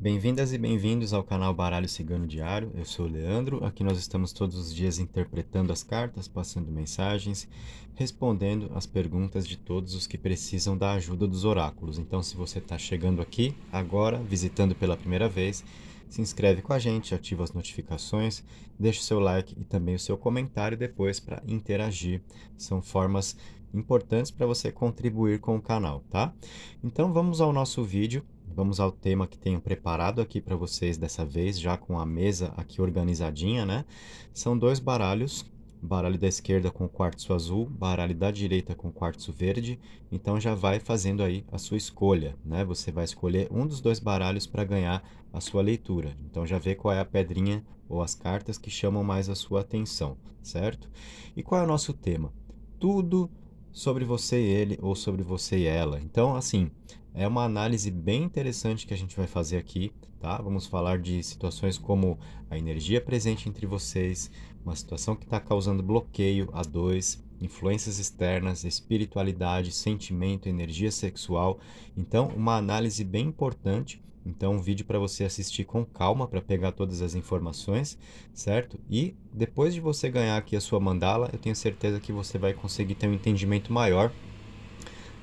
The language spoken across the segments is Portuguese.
Bem-vindas e bem-vindos ao canal Baralho Cigano Diário. Eu sou o Leandro. Aqui nós estamos todos os dias interpretando as cartas, passando mensagens, respondendo as perguntas de todos os que precisam da ajuda dos oráculos. Então, se você está chegando aqui agora, visitando pela primeira vez, se inscreve com a gente, ativa as notificações, deixa o seu like e também o seu comentário depois para interagir. São formas importantes para você contribuir com o canal, tá? Então, vamos ao nosso vídeo. Vamos ao tema que tenho preparado aqui para vocês dessa vez, já com a mesa aqui organizadinha, né? São dois baralhos, baralho da esquerda com quartzo azul, baralho da direita com quartzo verde. Então já vai fazendo aí a sua escolha, né? Você vai escolher um dos dois baralhos para ganhar a sua leitura. Então já vê qual é a pedrinha ou as cartas que chamam mais a sua atenção, certo? E qual é o nosso tema? Tudo sobre você e ele ou sobre você e ela. Então, assim, é uma análise bem interessante que a gente vai fazer aqui, tá? Vamos falar de situações como a energia presente entre vocês, uma situação que está causando bloqueio a dois, influências externas, espiritualidade, sentimento, energia sexual. Então, uma análise bem importante. Então, um vídeo para você assistir com calma para pegar todas as informações, certo? E depois de você ganhar aqui a sua mandala, eu tenho certeza que você vai conseguir ter um entendimento maior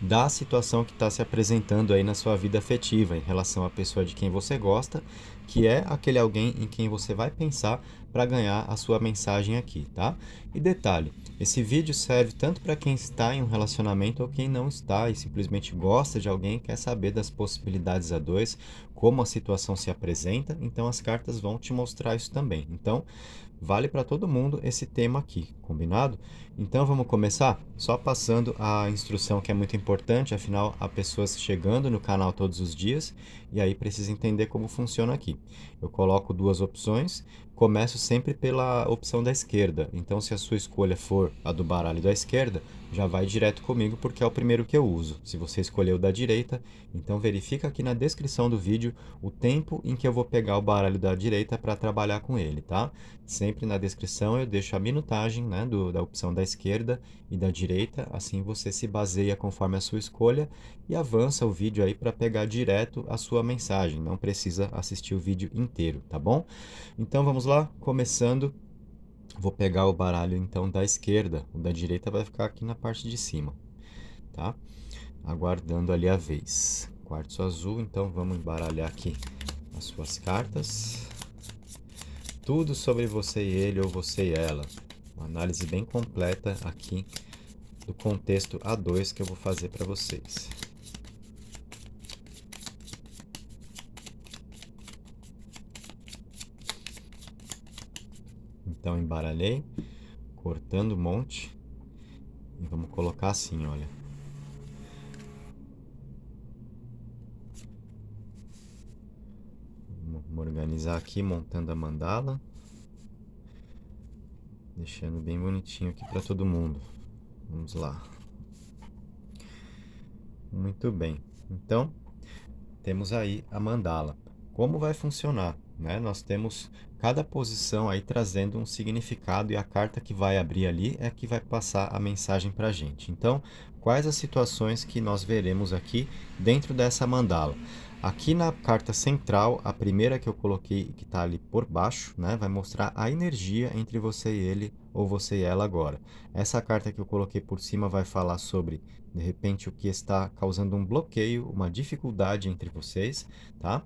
da situação que está se apresentando aí na sua vida afetiva em relação à pessoa de quem você gosta, que é aquele alguém em quem você vai pensar para ganhar a sua mensagem aqui, tá? E detalhe, esse vídeo serve tanto para quem está em um relacionamento ou quem não está e simplesmente gosta de alguém, quer saber das possibilidades a dois, como a situação se apresenta, então as cartas vão te mostrar isso também. Então, vale para todo mundo esse tema aqui, combinado? Então vamos começar? Só passando a instrução que é muito importante, afinal há pessoas chegando no canal todos os dias e aí precisa entender como funciona aqui. Eu coloco duas opções, começo sempre pela opção da esquerda, então se a sua escolha for a do baralho da esquerda, já vai direto comigo porque é o primeiro que eu uso. Se você escolheu da direita, então verifica aqui na descrição do vídeo o tempo em que eu vou pegar o baralho da direita para trabalhar com ele, tá? Sempre na descrição eu deixo a minutagem, né, da opção da esquerda e da direita, assim você se baseia conforme a sua escolha e avança o vídeo aí para pegar direto a sua mensagem, não precisa assistir o vídeo inteiro, tá bom? Então vamos lá, começando, vou pegar o baralho então da esquerda, o da direita vai ficar aqui na parte de cima, tá? Aguardando ali a vez. Quartzo azul, então vamos embaralhar aqui as suas cartas. Tudo sobre você e ele ou você e ela. Uma análise bem completa aqui do contexto A2 que eu vou fazer para vocês. Então embaralhei, cortando um monte e vamos colocar assim, olha. Vamos organizar aqui montando a mandala, deixando bem bonitinho aqui para todo mundo. Vamos lá. Muito bem. Então, temos aí a mandala. Como vai funcionar? Né? Nós temos cada posição aí trazendo um significado e a carta que vai abrir ali é que vai passar a mensagem para a gente. Então, quais as situações que nós veremos aqui dentro dessa mandala? Aqui na carta central, a primeira que eu coloquei, que está ali por baixo, né, vai mostrar a energia entre você e ele ou você e ela agora. Essa carta que eu coloquei por cima vai falar sobre, de repente, o que está causando um bloqueio, uma dificuldade entre vocês, tá?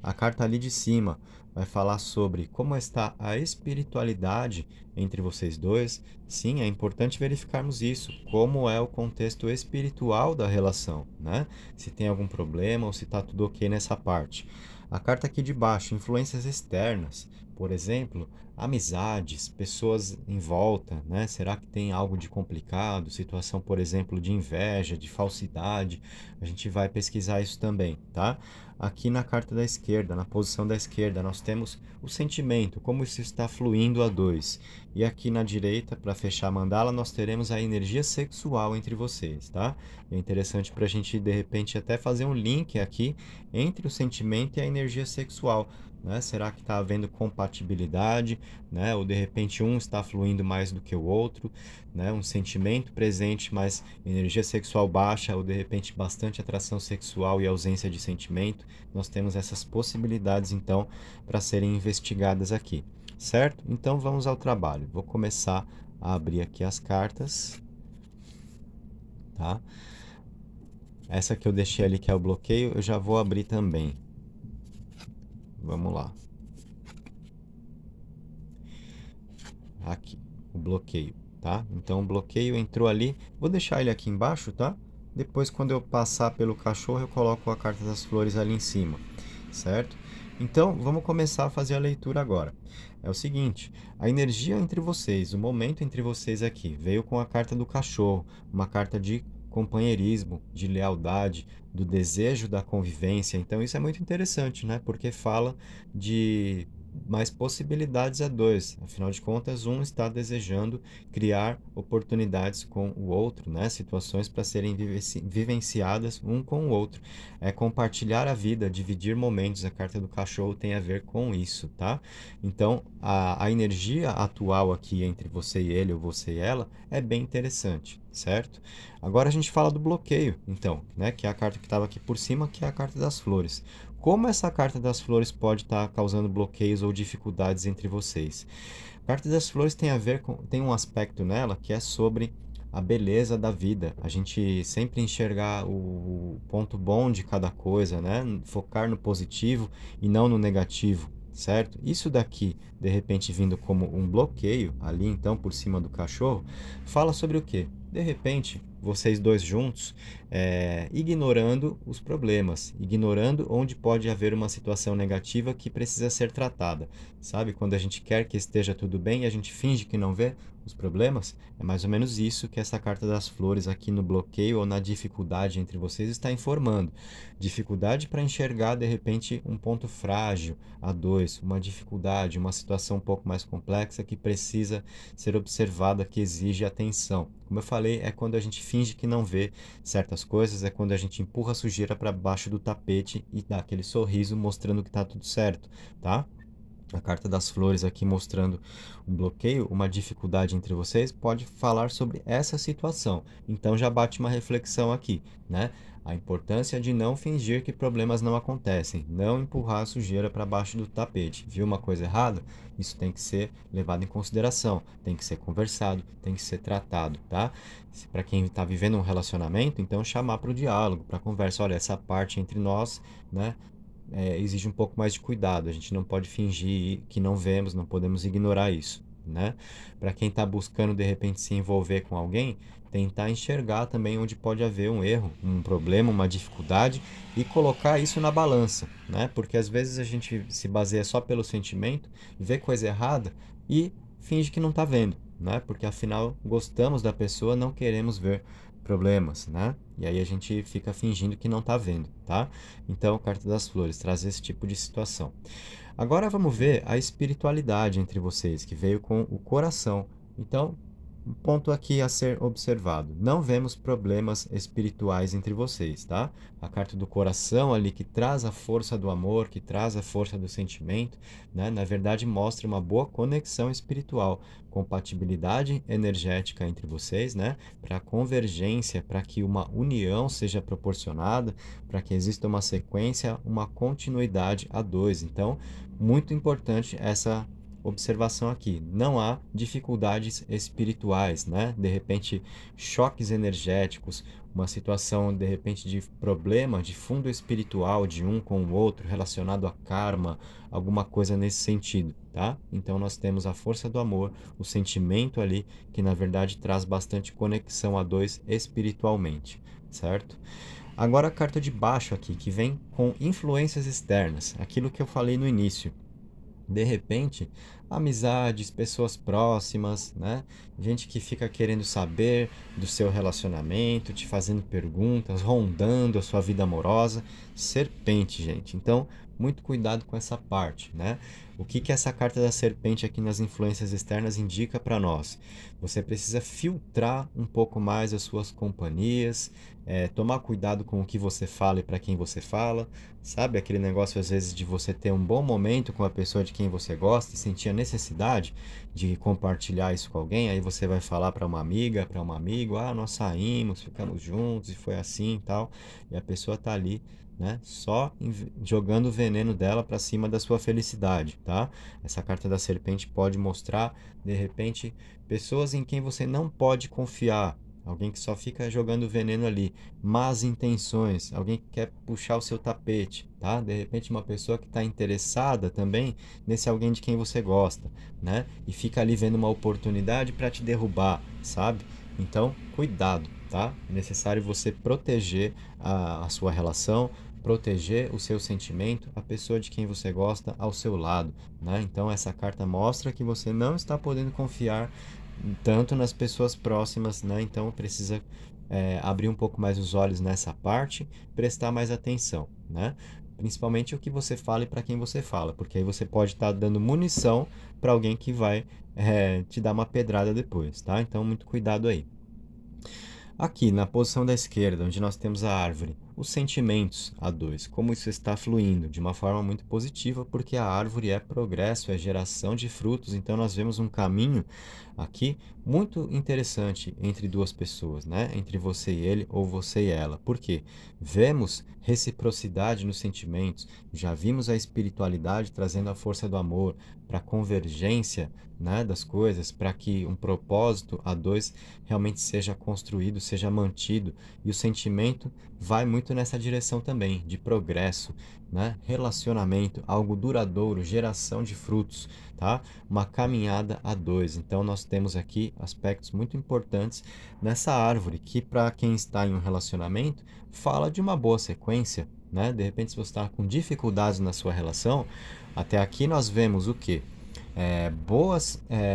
A carta ali de cima vai falar sobre como está a espiritualidade entre vocês dois. Sim, é importante verificarmos isso, como é o contexto espiritual da relação, né? Se tem algum problema ou se está tudo ok nessa parte. A carta aqui de baixo, influências externas, por exemplo, amizades, pessoas em volta, né? Será que tem algo de complicado? Situação, por exemplo, de inveja, de falsidade? A gente vai pesquisar isso também, tá? Aqui na carta da esquerda, na posição da esquerda, nós temos o sentimento, como isso está fluindo a dois. E aqui na direita, para fechar a mandala, nós teremos a energia sexual entre vocês, tá? É interessante para a gente, de repente, até fazer um link aqui entre o sentimento e a energia sexual. Né? Será que está havendo compatibilidade, né? Ou de repente um está fluindo mais do que o outro, né? Um sentimento presente, mas energia sexual baixa, ou de repente bastante atração sexual e ausência de sentimento. nós temos essas possibilidades, então, para serem investigadas aqui, certo? Então, vamos ao trabalho. Vou começar a abrir aqui as cartas, tá? Essa que eu deixei ali, que é o bloqueio, eu já vou abrir também. Vamos lá. Aqui, o bloqueio, tá? Então, o bloqueio entrou ali. Vou deixar ele aqui embaixo, tá? Depois, quando eu passar pelo cachorro, eu coloco a carta das flores ali em cima, certo? Então, vamos começar a fazer a leitura agora. É o seguinte, a energia entre vocês, o momento entre vocês aqui, veio com a carta do cachorro, uma carta de companheirismo, de lealdade, do desejo da convivência. Então, isso é muito interessante, né? Porque fala de mais possibilidades a dois. Afinal de contas, um está desejando criar oportunidades com o outro, né? Situações para serem vivenciadas um com o outro. É compartilhar a vida, dividir momentos. A carta do cachorro tem a ver com isso, tá? Então, a energia atual aqui entre você e ele, ou você e ela, é bem interessante, certo? Agora a gente fala do bloqueio, então, né? Que é a carta que estava aqui por cima, que é a carta das flores. Como essa carta das flores pode estar causando bloqueios ou dificuldades entre vocês? A carta das flores tem a ver com, tem um aspecto nela que é sobre a beleza da vida. A gente sempre enxergar o ponto bom de cada coisa, né? Focar no positivo e não no negativo, certo? Isso daqui, de repente vindo como um bloqueio ali então por cima do cachorro, fala sobre o quê? De repente, vocês dois juntos, ignorando os problemas, ignorando onde pode haver uma situação negativa que precisa ser tratada. Sabe? Quando a gente quer que esteja tudo bem e a gente finge que não vê os problemas, é mais ou menos isso que essa carta das flores aqui no bloqueio ou na dificuldade entre vocês está informando. Dificuldade para enxergar, de repente, um ponto frágil a dois, uma dificuldade, uma situação um pouco mais complexa que precisa ser observada, que exige atenção. Como eu falei, é quando a gente finge que não vê certas coisas, é quando a gente empurra a sujeira para baixo do tapete e dá aquele sorriso mostrando que está tudo certo, tá? A carta das flores aqui mostrando um bloqueio, uma dificuldade entre vocês, pode falar sobre essa situação. Então já bate uma reflexão aqui, né? A importância de não fingir que problemas não acontecem, não empurrar a sujeira para baixo do tapete. Viu uma coisa errada? Isso tem que ser levado em consideração, tem que ser conversado, tem que ser tratado, tá? Para quem está vivendo um relacionamento, então chamar para o diálogo, para a conversa. Olha, essa parte entre nós, né? Exige um pouco mais de cuidado. A gente não pode fingir que não vemos, não podemos ignorar isso, né? Para quem está buscando de repente se envolver com alguém, tentar enxergar também onde pode haver um erro, um problema, uma dificuldade e colocar isso na balança, né? Porque às vezes a gente se baseia só pelo sentimento, vê coisa errada e finge que não está vendo, né? Porque afinal gostamos da pessoa, não queremos ver problemas, né? E aí a gente fica fingindo que não está vendo, tá? Então, Carta das Flores traz esse tipo de situação. Agora vamos ver a espiritualidade entre vocês, que veio com o coração. Então, um ponto aqui a ser observado. Não vemos problemas espirituais entre vocês, tá? A carta do coração ali que traz a força do amor, que traz a força do sentimento, né? Na verdade mostra uma boa conexão espiritual, compatibilidade energética entre vocês, né? Para convergência, para que uma união seja proporcionada, para que exista uma sequência, uma continuidade a dois. Então, muito importante essa observação aqui. Não há dificuldades espirituais, né? De repente, choques energéticos, uma situação de repente de problema de fundo espiritual de um com o outro relacionado a karma, alguma coisa nesse sentido, tá? Então nós temos a força do amor, o sentimento ali que na verdade traz bastante conexão a dois espiritualmente, certo? Agora a carta de baixo aqui, que vem com influências externas, aquilo que eu falei no início. De repente, amizades, pessoas próximas, né? Gente que fica querendo saber do seu relacionamento, te fazendo perguntas, rondando a sua vida amorosa. Serpente, gente. Então, muito cuidado com essa parte, né? O que que essa carta da serpente aqui nas influências externas indica para nós? Você precisa filtrar um pouco mais as suas companhias, tomar cuidado com o que você fala e para quem você fala. Sabe aquele negócio às vezes de você ter um bom momento com a pessoa de quem você gosta e sentir a necessidade de compartilhar isso com alguém, aí você vai falar para uma amiga, para um amigo, ah, nós saímos, ficamos juntos e foi assim e tal, e a pessoa tá ali né? Só jogando o veneno dela para cima da sua felicidade, tá? Essa carta da serpente pode mostrar, de repente, pessoas em quem você não pode confiar. Alguém que só fica jogando veneno ali, más intenções, alguém que quer puxar o seu tapete, tá? De repente uma pessoa que está interessada também nesse alguém de quem você gosta, né? E fica ali vendo uma oportunidade para te derrubar, sabe? Então, cuidado, tá? É necessário você proteger a sua relação, proteger o seu sentimento, a pessoa de quem você gosta ao seu lado, né? Então, essa carta mostra que você não está podendo confiar tanto nas pessoas próximas, né? Então, precisa abrir um pouco mais os olhos nessa parte, prestar mais atenção, né? Principalmente o que você fala e para quem você fala, porque aí você pode estar dando munição para alguém que vai te dar uma pedrada depois, tá? Então, muito cuidado aí. Aqui, na posição da esquerda, onde nós temos a árvore, os sentimentos, a 2, como isso está fluindo de uma forma muito positiva, porque a árvore é progresso, é geração de frutos, então nós vemos um caminho aqui muito interessante entre duas pessoas, né? Entre você e ele ou você e ela. Por quê? Vemos reciprocidade nos sentimentos, já vimos a espiritualidade trazendo a força do amor para a convergência, né, das coisas, para que um propósito a dois realmente seja construído, seja mantido. E o sentimento vai muito nessa direção também, de progresso, né? Relacionamento, algo duradouro, geração de frutos, tá? Uma caminhada a dois. Então nós temos aqui aspectos muito importantes nessa árvore que para quem está em um relacionamento fala de uma boa sequência, né? De repente se você está com dificuldades na sua relação, até aqui nós vemos o quê?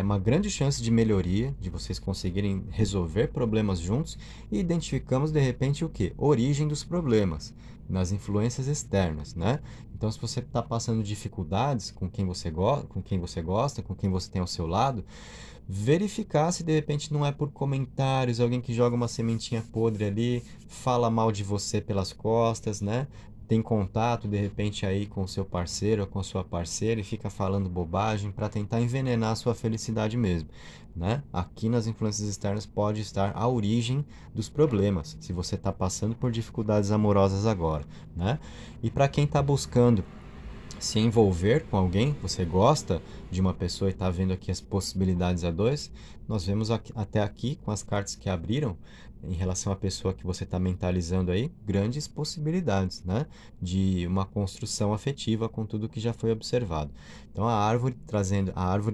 Uma grande chance de melhoria, de vocês conseguirem resolver problemas juntos e identificamos de repente o que? Origem dos problemas, nas influências externas, né? Então, se você está passando dificuldades com quem você com quem você gosta, com quem você tem ao seu lado, verificar se de repente não é por comentários, alguém que joga uma sementinha podre ali, fala mal de você pelas costas, né? Tem contato de repente aí com o seu parceiro ou com a sua parceira e fica falando bobagem para tentar envenenar a sua felicidade mesmo, né? Aqui nas influências externas pode estar a origem dos problemas, se você está passando por dificuldades amorosas agora, né? E para quem está buscando se envolver com alguém, você gosta de uma pessoa e está vendo aqui as possibilidades a dois, nós vemos até aqui, com as cartas que abriram, em relação à pessoa que você está mentalizando aí, grandes possibilidades, né? De uma construção afetiva com tudo que já foi observado. Então a árvore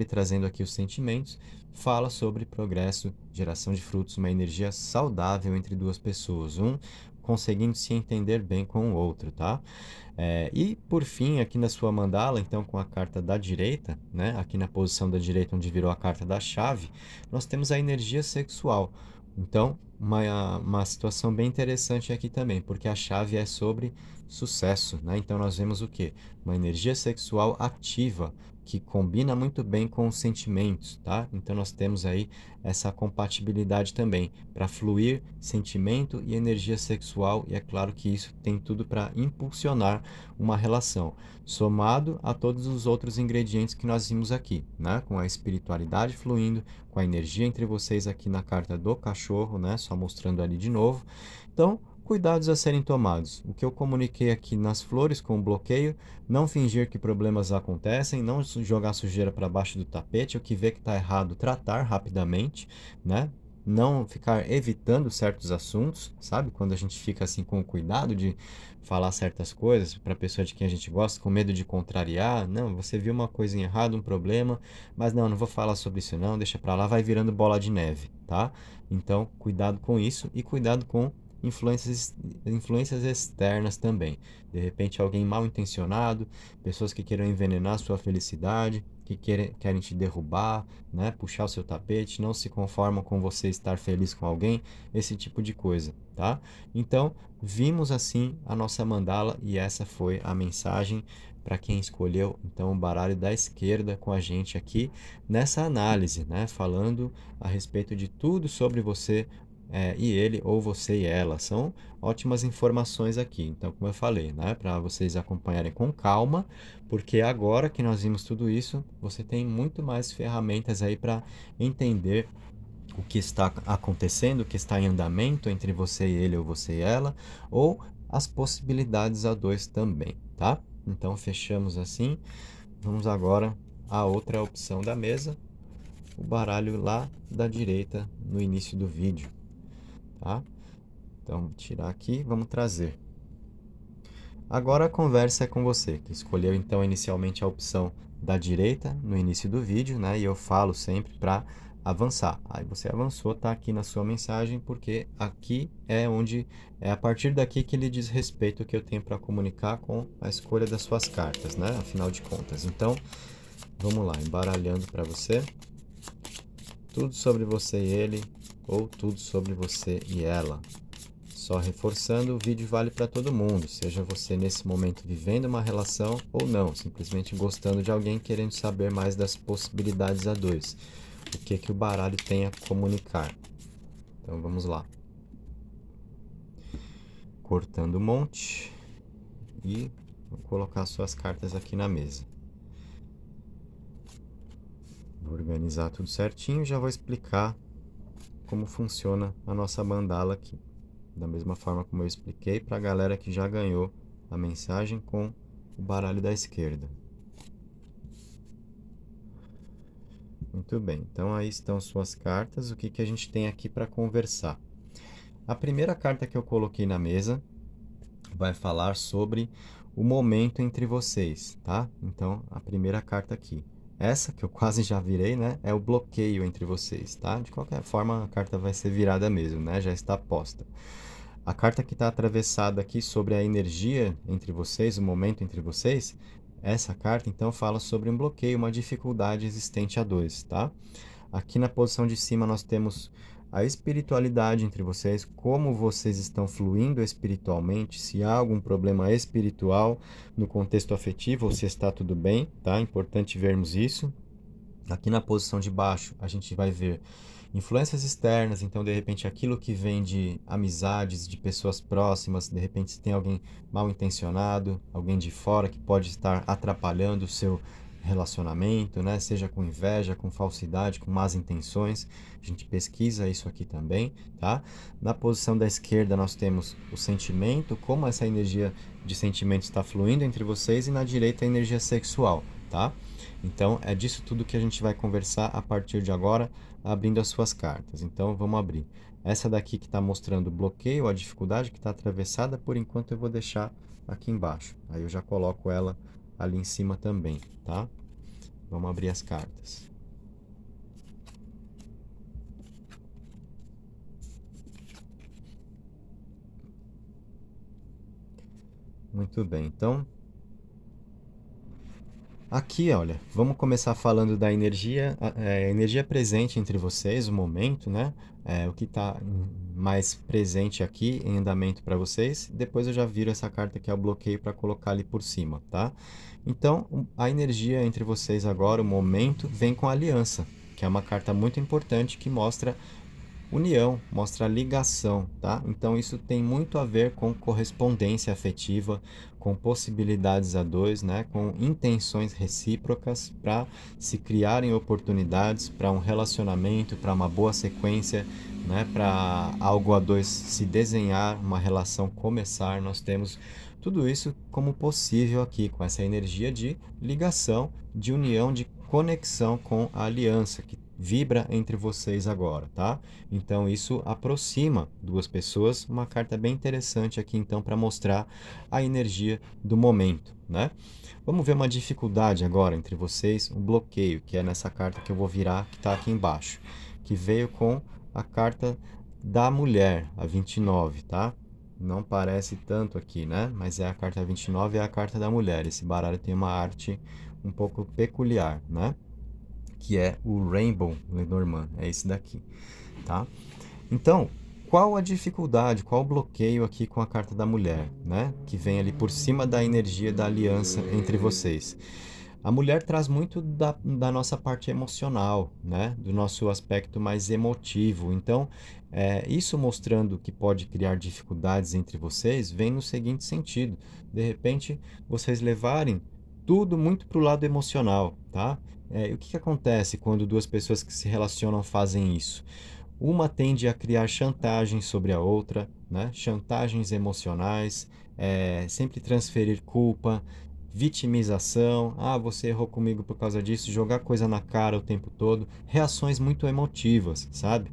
trazendo aqui os sentimentos, fala sobre progresso, geração de frutos, uma energia saudável entre duas pessoas, um conseguindo se entender bem com o outro, tá? E por fim, aqui na sua mandala, então com a carta da direita, né, aqui na posição da direita onde virou a carta da chave, nós temos a energia sexual. Então, uma situação bem interessante aqui também, porque a chave é sobre sucesso, né? Então nós vemos o quê? Uma energia sexual ativa, que combina muito bem com os sentimentos, tá? Então nós temos aí essa compatibilidade também para fluir sentimento e energia sexual, e é claro que isso tem tudo para impulsionar uma relação, somado a todos os outros ingredientes que nós vimos aqui, né? Com a espiritualidade fluindo, com a energia entre vocês aqui na carta do cachorro, né? Só mostrando ali de novo. Então, cuidados a serem tomados. O que eu comuniquei aqui nas flores com o bloqueio, não fingir que problemas acontecem, não jogar sujeira para baixo do tapete, o que vê que está errado, tratar rapidamente, né? Não ficar evitando certos assuntos, sabe? Quando a gente fica assim com o cuidado de falar certas coisas para a pessoa de quem a gente gosta, com medo de contrariar. Não, você viu uma coisa errada, um problema, mas não vou falar sobre isso não, deixa para lá, vai virando bola de neve, tá? Então, cuidado com isso e cuidado com influências externas também. De repente, alguém mal intencionado, pessoas que queiram envenenar a sua felicidade, que querem te derrubar, né? Puxar o seu tapete, não se conformam com você estar feliz com alguém, esse tipo de coisa, tá? Então, vimos assim a nossa mandala e essa foi a mensagem para quem escolheu então o baralho da esquerda com a gente aqui nessa análise, né? Falando a respeito de tudo sobre você e ele, ou você e ela. São ótimas informações aqui. Então, como eu falei, né? Para vocês acompanharem com calma, porque agora que nós vimos tudo isso, você tem muito mais ferramentas aí para entender o que está acontecendo, o que está em andamento entre você e ele ou você e ela, ou as possibilidades a dois também, tá? Então fechamos assim. Vamos agora à outra opção da mesa, o baralho lá da direita no início do vídeo, tá? Então, tirar aqui, vamos trazer. Agora a conversa é com você, que escolheu então inicialmente a opção da direita no início do vídeo, né? E eu falo sempre para avançar. Aí você avançou, tá aqui na sua mensagem, porque aqui é onde é a partir daqui que ele diz respeito que eu tenho para comunicar com a escolha das suas cartas, né? Afinal de contas. Então, vamos lá, embaralhando para você. Tudo sobre você e ele, ou tudo sobre você e ela. Só reforçando, o vídeo vale para todo mundo, seja você nesse momento vivendo uma relação ou não, simplesmente gostando de alguém, querendo saber mais das possibilidades a dois. O que o baralho tem a comunicar. Então vamos lá. Cortando um monte e vou colocar suas cartas aqui na mesa. Vou organizar tudo certinho e já vou explicar como funciona a nossa mandala aqui. Da mesma forma como eu expliquei para a galera que já ganhou a mensagem com o baralho da esquerda. Muito bem, então aí estão suas cartas. O que a gente tem aqui para conversar? A primeira carta que eu coloquei na mesa vai falar sobre o momento entre vocês, tá? Então, a primeira carta aqui. Essa, que eu quase já virei, né? É o bloqueio entre vocês, tá? De qualquer forma, a carta vai ser virada mesmo, né? Já está posta. A carta que está atravessada aqui sobre a energia entre vocês, o momento entre vocês, essa carta então fala sobre um bloqueio, uma dificuldade existente a dois, tá? Aqui na posição de cima nós temos a espiritualidade entre vocês, como vocês estão fluindo espiritualmente, se há algum problema espiritual no contexto afetivo ou se está tudo bem, tá? Importante vermos isso. Aqui na posição de baixo, a gente vai ver influências externas, então de repente aquilo que vem de amizades, de pessoas próximas, de repente se tem alguém mal intencionado, alguém de fora que pode estar atrapalhando o seu relacionamento, né? Seja com inveja, com falsidade, com más intenções. A gente pesquisa isso aqui também, tá? Na posição da esquerda nós temos o sentimento, como essa energia de sentimento está fluindo entre vocês, e na direita a energia sexual, tá? Então, é disso tudo que a gente vai conversar a partir de agora, abrindo as suas cartas. Então, vamos abrir. Essa daqui que está mostrando o bloqueio, a dificuldade que está atravessada, por enquanto eu vou deixar aqui embaixo. Aí eu já coloco ela ali em cima também, tá? Vamos abrir as cartas. Muito bem, então aqui, olha, vamos começar falando da energia, energia presente entre vocês, o momento, né? O que está mais presente aqui em andamento para vocês. Depois eu já viro essa carta que é o bloqueio para colocar ali por cima, tá? Então, a energia entre vocês agora, o momento, vem com a aliança, que é uma carta muito importante que mostra união, mostra ligação, tá? Então isso tem muito a ver com correspondência afetiva, com possibilidades a dois, né? Com intenções recíprocas para se criarem oportunidades para um relacionamento, para uma boa sequência, né? Para algo a dois se desenhar, uma relação começar. Nós temos tudo isso como possível aqui, com essa energia de ligação, de união, de conexão com a aliança que vibra entre vocês agora, tá? Então isso aproxima duas pessoas, uma carta bem interessante aqui então para mostrar a energia do momento, né? Vamos ver uma dificuldade agora entre vocês, um bloqueio, que é nessa carta que eu vou virar, que está aqui embaixo, que veio com a carta da mulher, a 29, tá? Não parece tanto aqui, né? Mas é a carta 29, é a carta da mulher. Esse baralho tem uma arte um pouco peculiar, né? Que é o Rainbow Lenormand, é esse daqui, tá? Então, qual a dificuldade, qual o bloqueio aqui com a carta da mulher, né? Que vem ali por cima da energia da aliança entre vocês. A mulher traz muito da nossa parte emocional, né? Do nosso aspecto mais emotivo. Então, isso mostrando que pode criar dificuldades entre vocês, vem no seguinte sentido. De repente, vocês levarem tudo muito para o lado emocional, tá? O que acontece quando duas pessoas que se relacionam fazem isso? Uma tende a criar chantagens sobre a outra, né? Chantagens emocionais, sempre transferir culpa, vitimização, você errou comigo por causa disso, jogar coisa na cara o tempo todo, reações muito emotivas, sabe?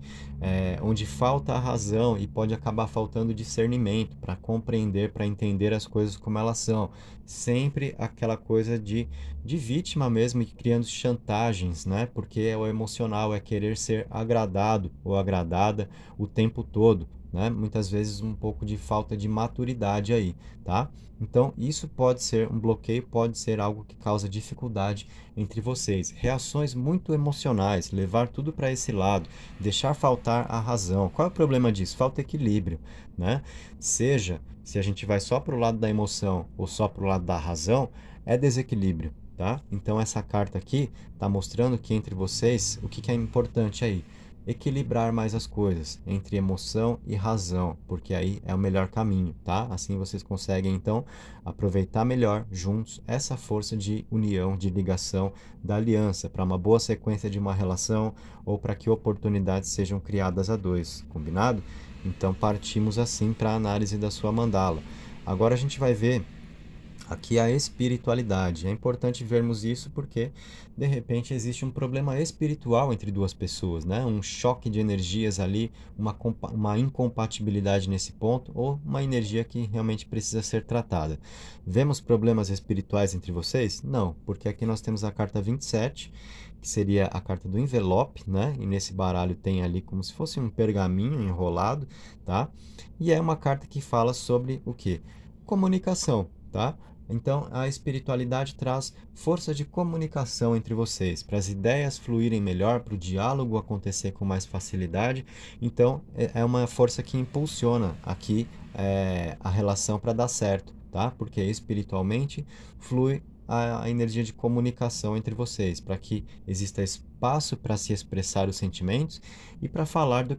Onde falta a razão e pode acabar faltando discernimento para compreender, para entender as coisas como elas são. Sempre aquela coisa de vítima mesmo e criando chantagens, né? Porque é o emocional, é querer ser agradado ou agradada o tempo todo, né? Muitas vezes um pouco de falta de maturidade aí, tá? Então, isso pode ser um bloqueio, pode ser algo que causa dificuldade entre vocês. Reações muito emocionais, levar tudo para esse lado, deixar faltar a razão. Qual é o problema disso? Falta equilíbrio, né? Seja se a gente vai só para o lado da emoção ou só para o lado da razão, é desequilíbrio, tá? Então, essa carta aqui está mostrando que entre vocês, o que é importante aí? Equilibrar mais as coisas entre emoção e razão, porque aí é o melhor caminho, tá? Assim vocês conseguem então aproveitar melhor juntos essa força de união, de ligação da aliança para uma boa sequência de uma relação ou para que oportunidades sejam criadas a dois, combinado? Então partimos assim para a análise da sua mandala. Agora a gente vai ver aqui a espiritualidade. É importante vermos isso porque, de repente, existe um problema espiritual entre duas pessoas, né? Um choque de energias ali, uma incompatibilidade nesse ponto, ou uma energia que realmente precisa ser tratada. Vemos problemas espirituais entre vocês? Não, porque aqui nós temos a carta 27, que seria a carta do envelope, né? E nesse baralho tem ali como se fosse um pergaminho enrolado, tá? E é uma carta que fala sobre o quê? Comunicação, tá? Então, a espiritualidade traz força de comunicação entre vocês, para as ideias fluírem melhor, para o diálogo acontecer com mais facilidade. Então, é uma força que impulsiona aqui a relação para dar certo, tá? Porque espiritualmente flui a energia de comunicação entre vocês, para que exista espaço para se expressar os sentimentos e para falar do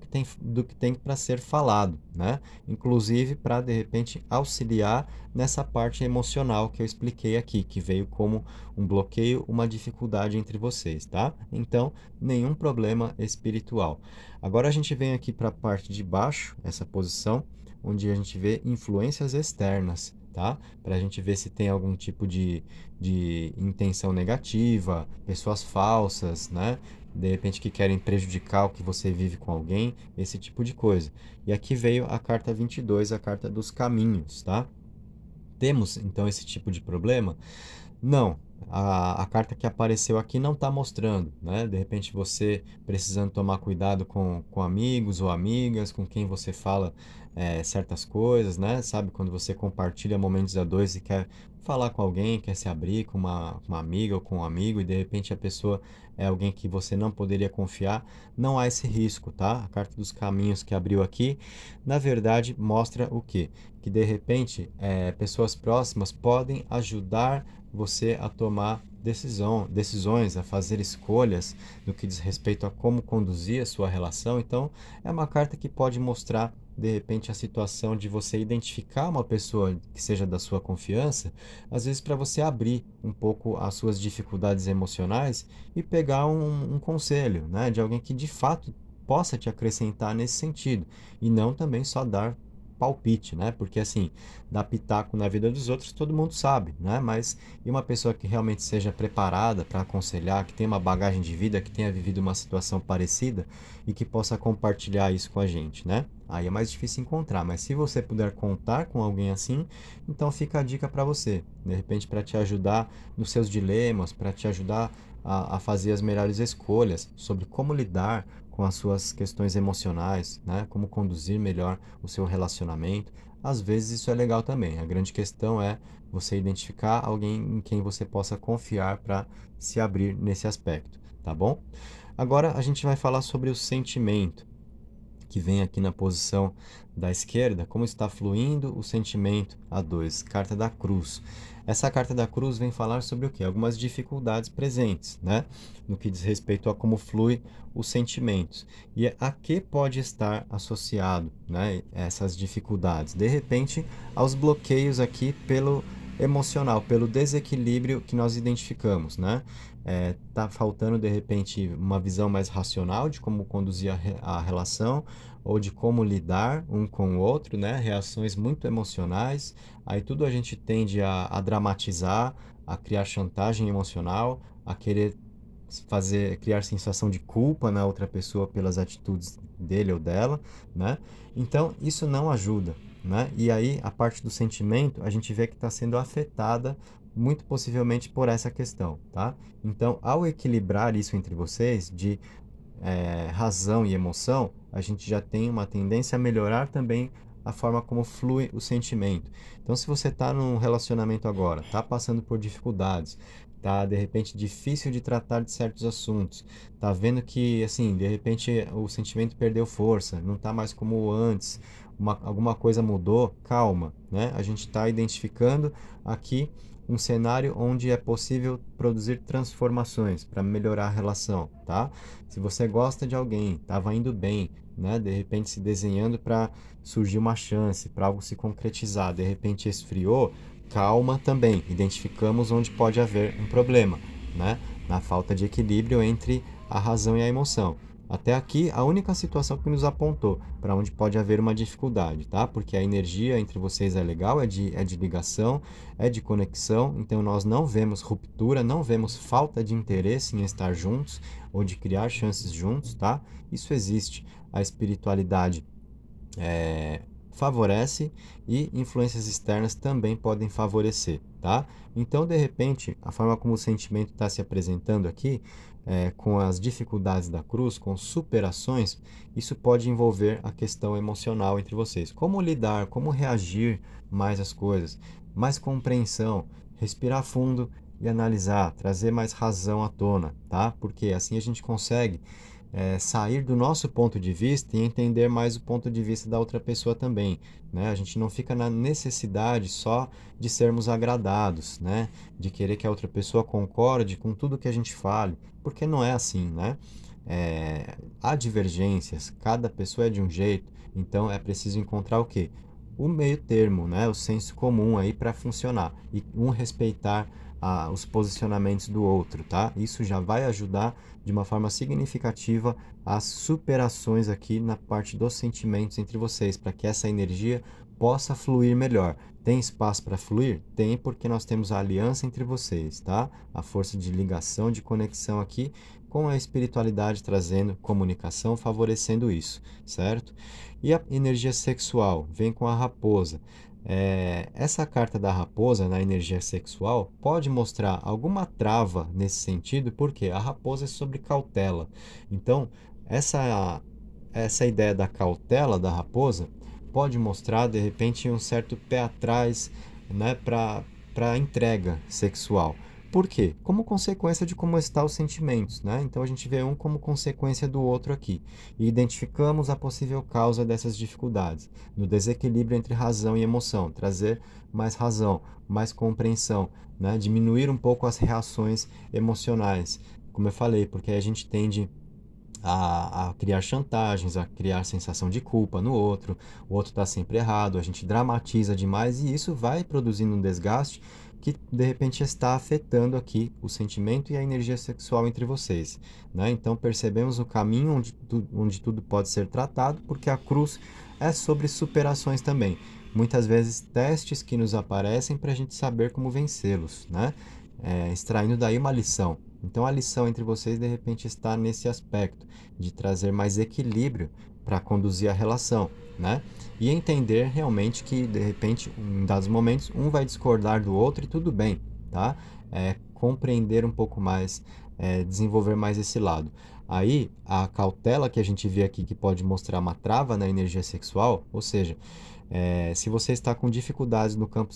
que tem para ser falado, né? Inclusive para, de repente, auxiliar nessa parte emocional que eu expliquei aqui, que veio como um bloqueio, uma dificuldade entre vocês, tá? Então, nenhum problema espiritual. Agora a gente vem aqui para a parte de baixo, essa posição, onde a gente vê influências externas, tá? Para a gente ver se tem algum tipo de intenção negativa, pessoas falsas, né? De repente que querem prejudicar o que você vive com alguém, esse tipo de coisa. E aqui veio a carta 22, a carta dos caminhos, tá? Temos então esse tipo de problema? Não, a carta que apareceu aqui não está mostrando, né? De repente você precisando tomar cuidado com amigos ou amigas, com quem você fala certas coisas, né? Sabe, quando você compartilha momentos a dois e quer falar com alguém, quer se abrir com uma amiga ou com um amigo e de repente a pessoa é alguém que você não poderia confiar, não há esse risco, tá? A carta dos caminhos que abriu aqui, na verdade, mostra o quê? Que de repente pessoas próximas podem ajudar você a tomar decisões, a fazer escolhas no que diz respeito a como conduzir a sua relação. Então, é uma carta que pode mostrar, de repente, a situação de você identificar uma pessoa que seja da sua confiança, às vezes para você abrir um pouco as suas dificuldades emocionais e pegar um conselho, né, de alguém que de fato possa te acrescentar nesse sentido e não também só dar palpite, né? Porque assim, dar pitaco na vida dos outros todo mundo sabe, né? Mas e uma pessoa que realmente seja preparada para aconselhar, que tenha uma bagagem de vida, que tenha vivido uma situação parecida e que possa compartilhar isso com a gente, né? Aí é mais difícil encontrar, mas se você puder contar com alguém assim, então fica a dica para você, de repente para te ajudar nos seus dilemas, para te ajudar a fazer as melhores escolhas sobre como lidar com as suas questões emocionais, né? Como conduzir melhor o seu relacionamento. Às vezes isso é legal também. A grande questão é você identificar alguém em quem você possa confiar para se abrir nesse aspecto, tá bom? Agora a gente vai falar sobre o sentimento que vem aqui na posição da esquerda, como está fluindo o sentimento a dois, carta da cruz. Essa carta da cruz vem falar sobre o quê? Algumas dificuldades presentes, né? No que diz respeito a como flui os sentimentos. E a que pode estar associado, né? Essas dificuldades. De repente, aos bloqueios aqui emocional, pelo desequilíbrio que nós identificamos, né? Tá faltando, de repente, uma visão mais racional de como conduzir a relação ou de como lidar um com o outro, né? Reações muito emocionais. Aí tudo a gente tende a dramatizar, a criar chantagem emocional, a querer criar sensação de culpa na outra pessoa pelas atitudes dele ou dela, né? Então, isso não ajuda, né? E aí, a parte do sentimento, a gente vê que está sendo afetada muito possivelmente por essa questão, tá? Então, ao equilibrar isso entre vocês, de razão e emoção, a gente já tem uma tendência a melhorar também a forma como flui o sentimento. Então, se você está num relacionamento agora, está passando por dificuldades, está de repente difícil de tratar de certos assuntos, está vendo que assim, de repente o sentimento perdeu força, não está mais como antes, alguma coisa mudou, calma, né? A gente está identificando aqui um cenário onde é possível produzir transformações para melhorar a relação, tá? Se você gosta de alguém, estava indo bem, né? De repente se desenhando para surgir uma chance, para algo se concretizar, de repente esfriou, calma também. Identificamos onde pode haver um problema, né? Na falta de equilíbrio entre a razão e a emoção. Até aqui, a única situação que nos apontou para onde pode haver uma dificuldade, tá? Porque a energia entre vocês é legal, é de ligação, é de conexão, então nós não vemos ruptura, não vemos falta de interesse em estar juntos ou de criar chances juntos, tá? Isso existe. A espiritualidade favorece e influências externas também podem favorecer, tá? Então, de repente, a forma como o sentimento está se apresentando aqui, com as dificuldades da cruz, com superações, isso pode envolver a questão emocional entre vocês. Como lidar, como reagir mais às coisas, mais compreensão, respirar fundo e analisar, trazer mais razão à tona, tá? Porque assim a gente consegue sair do nosso ponto de vista e entender mais o ponto de vista da outra pessoa também, né? A gente não fica na necessidade só de sermos agradados, né? De querer que a outra pessoa concorde com tudo que a gente fale, porque não é assim, né? Há divergências, cada pessoa é de um jeito, então é preciso encontrar o quê? O meio termo, né? O senso comum aí para funcionar e um respeitar os posicionamentos do outro, tá? Isso já vai ajudar de uma forma significativa as superações aqui na parte dos sentimentos entre vocês, para que essa energia possa fluir melhor. Tem espaço para fluir? Tem, porque nós temos a aliança entre vocês, tá? A força de ligação, de conexão aqui, com a espiritualidade trazendo comunicação, favorecendo isso, certo? E a energia sexual vem com a raposa. Essa carta da raposa na energia sexual pode mostrar alguma trava nesse sentido, porque a raposa é sobre cautela. Então, essa, essa ideia da cautela da raposa pode mostrar, de repente, um certo pé atrás, né, para a entrega sexual. Por quê? Como consequência de como estão os sentimentos, né? Então a gente vê um como consequência do outro aqui e identificamos a possível causa dessas dificuldades no desequilíbrio entre razão e emoção, trazer mais razão, mais compreensão, né? Diminuir um pouco as reações emocionais, como eu falei, porque aí a gente tende a criar chantagens, a criar sensação de culpa no outro, o outro está sempre errado, a gente dramatiza demais e isso vai produzindo um desgaste que de repente está afetando aqui o sentimento e a energia sexual entre vocês, né? Então percebemos o caminho onde tudo pode ser tratado, porque a cruz é sobre superações também. Muitas vezes testes que nos aparecem para a gente saber como vencê-los, né? Extraindo daí uma lição. Então a lição entre vocês de repente está nesse aspecto de trazer mais equilíbrio para conduzir a relação, né? E entender realmente que de repente em dados momentos um vai discordar do outro e tudo bem, tá? Compreender um pouco mais, desenvolver mais esse lado. Aí a cautela que a gente vê aqui que pode mostrar uma trava na energia sexual, ou seja, se você está com dificuldades no campo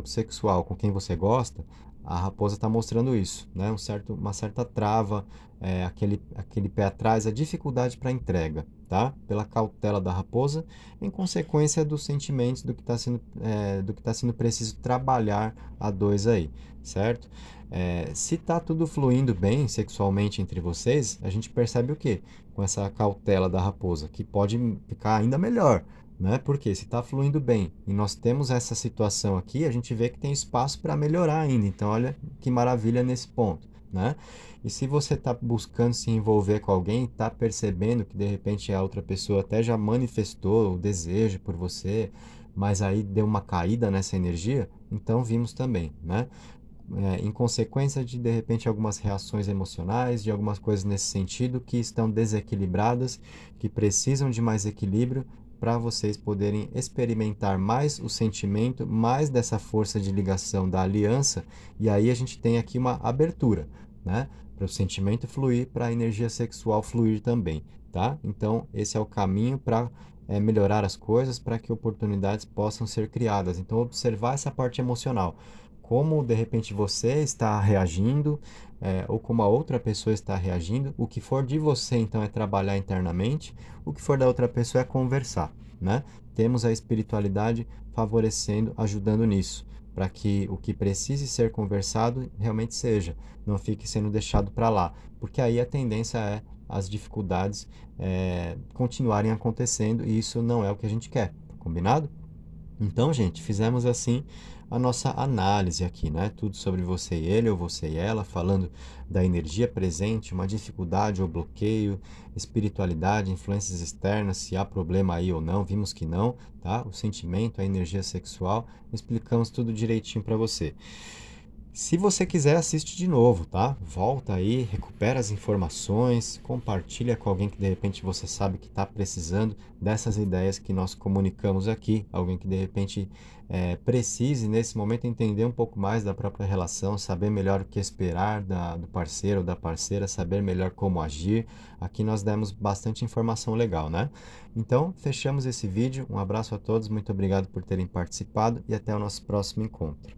sexual com quem você gosta, a raposa está mostrando isso, né? Uma certa trava, aquele pé atrás, a dificuldade para entrega, tá? Pela cautela da raposa, em consequência dos sentimentos do que tá sendo preciso trabalhar a dois aí, certo? Se está tudo fluindo bem sexualmente entre vocês, a gente percebe o quê? Com essa cautela da raposa, que pode ficar ainda melhor, né? Porque se está fluindo bem e nós temos essa situação aqui, a gente vê que tem espaço para melhorar ainda. Então, olha que maravilha nesse ponto, né? E se você está buscando se envolver com alguém, está percebendo que de repente a outra pessoa até já manifestou o desejo por você, mas aí deu uma caída nessa energia, então vimos também, né? Em consequência de repente algumas reações emocionais, de algumas coisas nesse sentido que estão desequilibradas, que precisam de mais equilíbrio para vocês poderem experimentar mais o sentimento, mais dessa força de ligação da aliança, e aí a gente tem aqui uma abertura, né? Para o sentimento fluir, para a energia sexual fluir também, tá? Então, esse é o caminho para melhorar as coisas, para que oportunidades possam ser criadas. Então, observar essa parte emocional, como de repente você está reagindo, ou como a outra pessoa está reagindo. O que for de você, então, é trabalhar internamente, o que for da outra pessoa é conversar, né? Temos a espiritualidade favorecendo, ajudando nisso, para que o que precise ser conversado realmente seja, não fique sendo deixado para lá, porque aí a tendência é as dificuldades continuarem acontecendo e isso não é o que a gente quer, combinado? Então, gente, fizemos assim a nossa análise aqui, né? Tudo sobre você e ele, ou você e ela, falando da energia presente, uma dificuldade ou bloqueio, espiritualidade, influências externas, se há problema aí ou não, vimos que não, tá? O sentimento, a energia sexual, explicamos tudo direitinho para você. Se você quiser, assiste de novo, tá? Volta aí, recupera as informações, compartilha com alguém que de repente você sabe que está precisando dessas ideias que nós comunicamos aqui. Alguém que de repente precise nesse momento entender um pouco mais da própria relação, saber melhor o que esperar do parceiro ou da parceira, saber melhor como agir. Aqui nós demos bastante informação legal, né? Então, fechamos esse vídeo. Um abraço a todos, muito obrigado por terem participado e até o nosso próximo encontro.